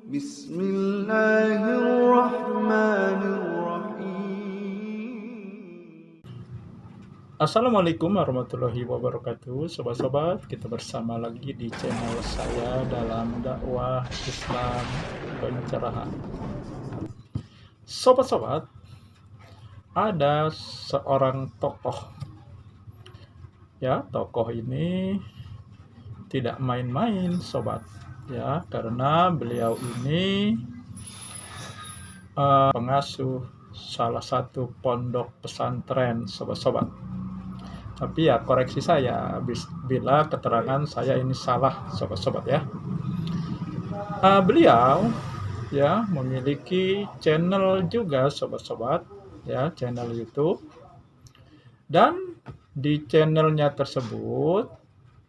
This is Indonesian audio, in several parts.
Bismillahirrahmanirrahim. Assalamualaikum warahmatullahi wabarakatuh. Sobat-sobat, kita bersama lagi di channel saya dalam dakwah Islam pencerahan. Sobat-sobat, ada seorang tokoh. Ya, tokoh ini tidak main-main, sobat. Ya, karena beliau ini pengasuh salah satu pondok pesantren, sobat-sobat. Tapi ya koreksi saya bila keterangan saya ini salah, sobat-sobat ya. Beliau ya memiliki channel juga, sobat-sobat, ya, channel YouTube. Dan di channelnya tersebut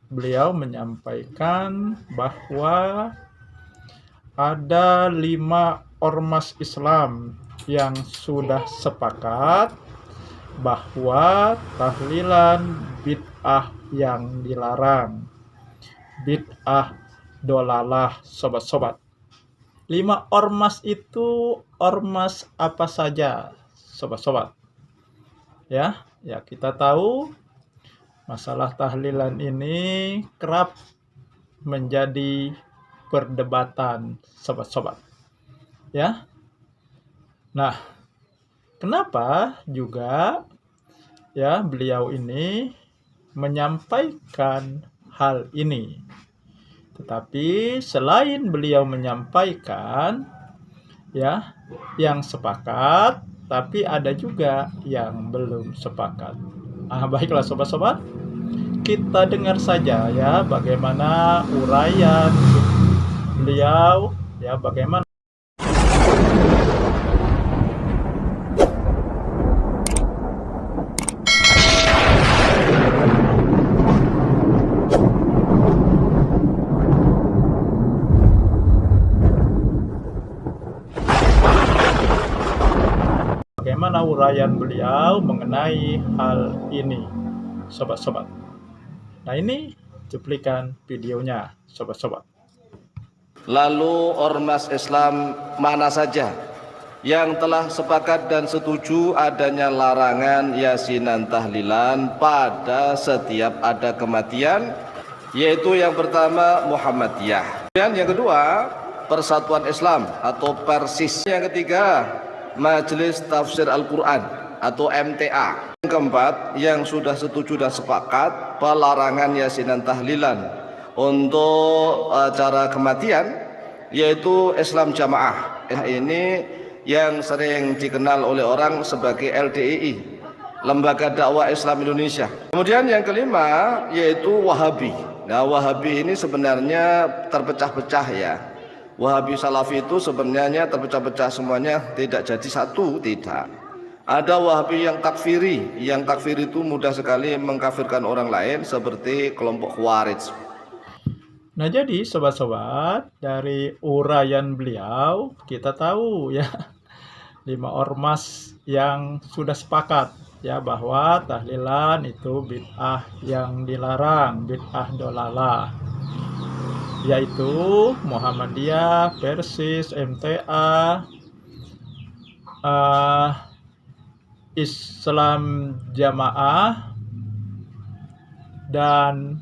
beliau menyampaikan bahwa ada 5 ormas Islam yang sudah sepakat bahwa tahlilan bid'ah yang dilarang, bid'ah dolalah, sobat-sobat. 5 ormas itu ormas apa saja, sobat-sobat? Ya kita tahu masalah tahlilan ini kerap menjadi perdebatan, sobat-sobat. Ya. Nah, kenapa juga ya beliau ini menyampaikan hal ini? Tetapi selain beliau menyampaikan ya yang sepakat, tapi ada juga yang belum sepakat. Baiklah sobat-sobat, kita dengar saja ya bagaimana uraian beliau, ya bagaimana uraian beliau mengenai hal ini, sobat-sobat. Nah, ini cuplikan videonya, sobat-sobat. Lalu ormas Islam mana saja yang telah sepakat dan setuju adanya larangan yasinan tahlilan pada setiap ada kematian? Yaitu yang pertama Muhammadiyah, dan yang kedua Persatuan Islam atau Persis, yang ketiga Majelis Tafsir Al-Quran atau MTA, yang keempat yang sudah setuju dan sepakat pelarangan yasinan tahlilan untuk acara kematian yaitu Islam Jamaah. Ini yang sering dikenal oleh orang sebagai LDII, Lembaga Dakwah Islam Indonesia. Kemudian yang kelima yaitu Wahabi. Nah, Wahabi ini sebenarnya terpecah-pecah ya. Wahabi Salafi itu sebenarnya terpecah-pecah semuanya, tidak jadi satu, tidak. Ada Wahabi yang takfiri. Yang takfiri itu mudah sekali mengkafirkan orang lain seperti kelompok Khawarij. Nah, jadi sobat-sobat, dari uraian beliau kita tahu ya 5 ormas yang sudah sepakat ya bahwa tahlilan itu bid'ah yang dilarang, bid'ah dolalah, yaitu Muhammadiyah, Persis, MTA, Islam Jamaah, dan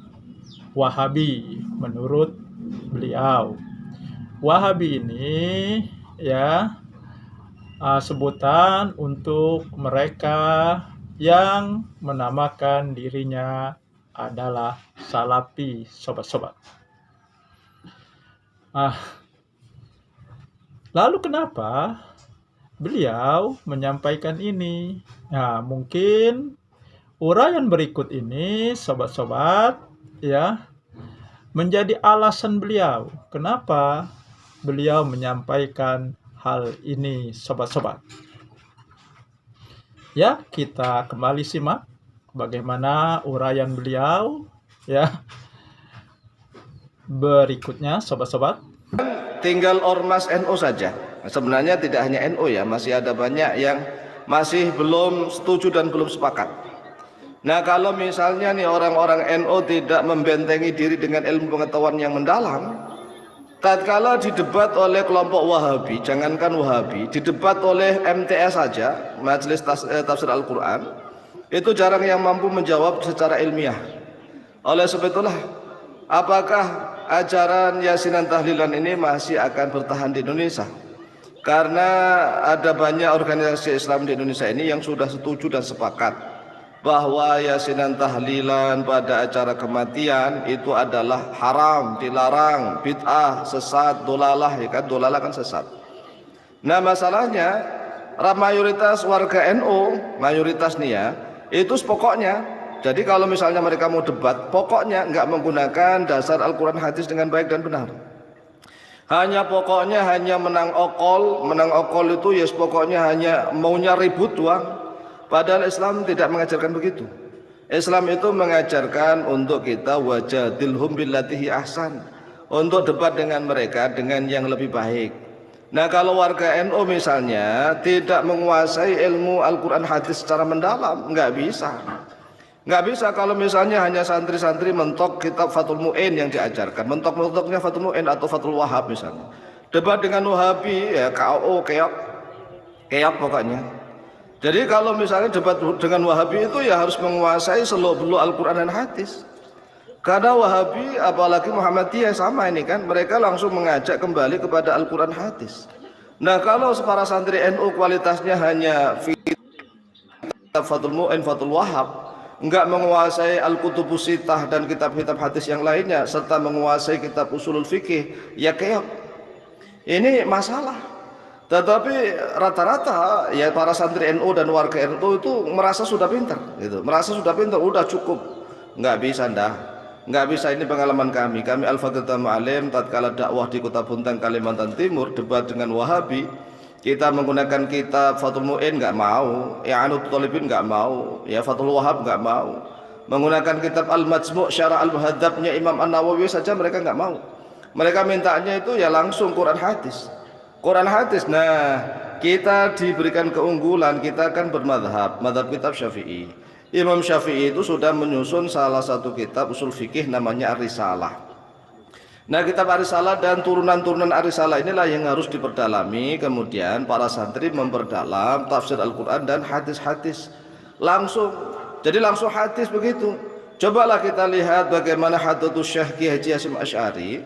Wahabi menurut beliau. Wahabi ini ya sebutan untuk mereka yang menamakan dirinya adalah Salafi, sobat-sobat. Lalu kenapa beliau menyampaikan ini? Nah, mungkin uraian berikut ini, sobat-sobat, ya, menjadi alasan beliau kenapa beliau menyampaikan hal ini, sobat-sobat. Ya, kita kembali simak bagaimana uraian beliau, ya, berikutnya, sobat-sobat. Tinggal ormas NU saja. Sebenarnya tidak hanya NU ya, masih ada banyak yang masih belum setuju dan belum sepakat. Nah, kalau misalnya nih orang-orang NU tidak membentengi diri dengan ilmu pengetahuan yang mendalam, tatkala didebat oleh kelompok Wahabi, jangankan Wahabi, didebat oleh MTS saja, Majelis Tafsir Al-Quran, itu jarang yang mampu menjawab secara ilmiah. Oleh sebab itulah, apakah ajaran yasinan tahlilan ini masih akan bertahan di Indonesia? Karena ada banyak organisasi Islam di Indonesia ini yang sudah setuju dan sepakat bahwa yasinan tahlilan pada acara kematian itu adalah haram, dilarang, bid'ah, sesat, dolalah, ya kan? Dolalah kan sesat. Nah, masalahnya mayoritas warga NU, mayoritas nih ya, itu pokoknya. Jadi kalau misalnya mereka mau debat, pokoknya nggak menggunakan dasar Al-Quran hadis dengan baik dan benar. Pokoknya hanya menang okol itu ya yes, pokoknya hanya maunya ribut doang. Padahal Islam tidak mengajarkan begitu. Islam itu mengajarkan untuk kita wajadilhum billatihi ahsan, untuk debat dengan mereka dengan yang lebih baik. Nah, kalau warga NU misalnya tidak menguasai ilmu Al-Quran hadis secara mendalam, nggak bisa. Nggak bisa kalau misalnya hanya santri-santri mentok kitab Fathul Mu'in yang diajarkan, mentok-mentoknya Fathul Mu'in atau Fathul Wahab misalnya. Debat dengan Wahabi ya KO keok pokoknya. Jadi kalau misalnya debat dengan Wahabi itu ya harus menguasai seluk-beluk Al-Quran dan hadis. Karena Wahabi apalagi Muhammadiyah sama ini kan, mereka langsung mengajak kembali kepada Al-Quran hadis. Nah, kalau para santri NU kualitasnya hanya kitab Fathul Mu'in, Fathul Wahab, enggak menguasai Al-Kutubus Sittah dan kitab-kitab hadis yang lainnya, serta menguasai kitab usulul fikih, ya keok. Ini masalah. Tetapi rata-rata ya para santri NU dan warga NU itu merasa sudah pintar gitu. Merasa sudah pintar, udah cukup. Enggak bisa Enggak bisa, ini pengalaman kami. Kami Al-Faqih Ma'alim tatkala dakwah di Kota Buntang, Kalimantan Timur, debat dengan Wahabi. Kita menggunakan kitab Fathul Mu'in nggak mau, I'anut Thalibin nggak mau, ya Fathul Wahab nggak mau. Menggunakan kitab Al-Majmu' Syarah Al-Muhadzabnya Imam An-Nawawi saja mereka nggak mau. Mereka mintanya itu ya langsung Quran hadis. Quran hadis. Nah, kita diberikan keunggulan, kita kan bermadhab, madhab kitab Syafi'i. Imam Syafi'i itu sudah menyusun salah satu kitab usul fikih namanya Ar-Risalah. Nah, kitab Ar-Risalah dan turunan-turunan Ar-Risalah inilah yang harus diperdalami. Kemudian para santri memperdalam tafsir Al-Quran dan hadis-hadis langsung. Jadi langsung hadis begitu. Cobalah kita lihat bagaimana Hadratus Syekh Ki Haji Hasyim Asy'ari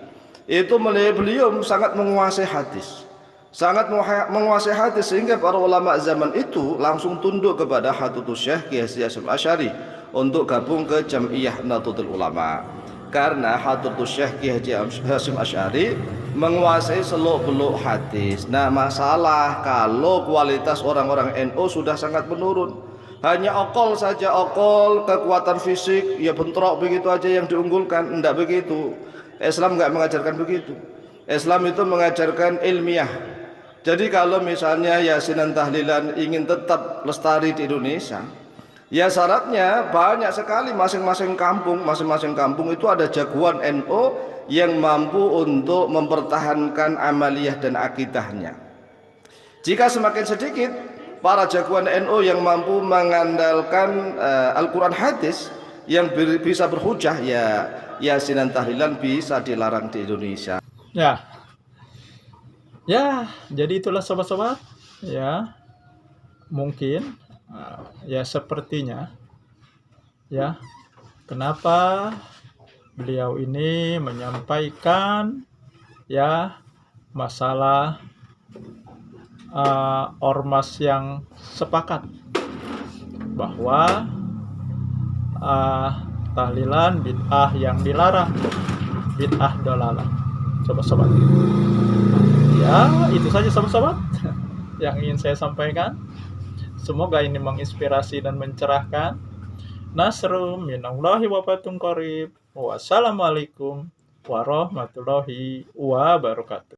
itu, beliau sangat menguasai hadis. Sangat menguasai hadis sehingga para ulama zaman itu langsung tunduk kepada Hadratus Syekh Ki Haji Hasyim Asy'ari untuk gabung ke Jam'iyah Nahdlatul Ulama. Karena Hadratus Syekh Ki Haji Hasyim Asy'ari menguasai seluk-beluk hadis. Nah, masalah kalau kualitas orang-orang NU sudah sangat menurun. Hanya okol saja, okol, kekuatan fisik, ya bentrok begitu aja yang diunggulkan. Enggak begitu. Islam enggak mengajarkan begitu. Islam itu mengajarkan ilmiah. Jadi kalau misalnya yasinan tahlilan ingin tetap lestari di Indonesia, ya syaratnya banyak sekali, masing-masing kampung itu ada jagoan NU yang mampu untuk mempertahankan amaliyah dan akidahnya. Jika semakin sedikit para jagoan NU yang mampu mengandalkan Al-Quran hadis yang bisa berhujah, ya yasinan tahlilan bisa dilarang di Indonesia. Ya, jadi itulah sobat-sobat. Ya, mungkin ya sepertinya ya kenapa beliau ini menyampaikan ya masalah ormas yang sepakat bahwa tahlilan bid'ah yang dilarang, bid'ah dolalah. Sobat-sobat, ya itu saja sobat-sobat yang ingin saya sampaikan. Semoga ini menginspirasi dan mencerahkan. Nasrum minallahi wa fatun qarib. Wassalamualaikum warahmatullahi wabarakatuh.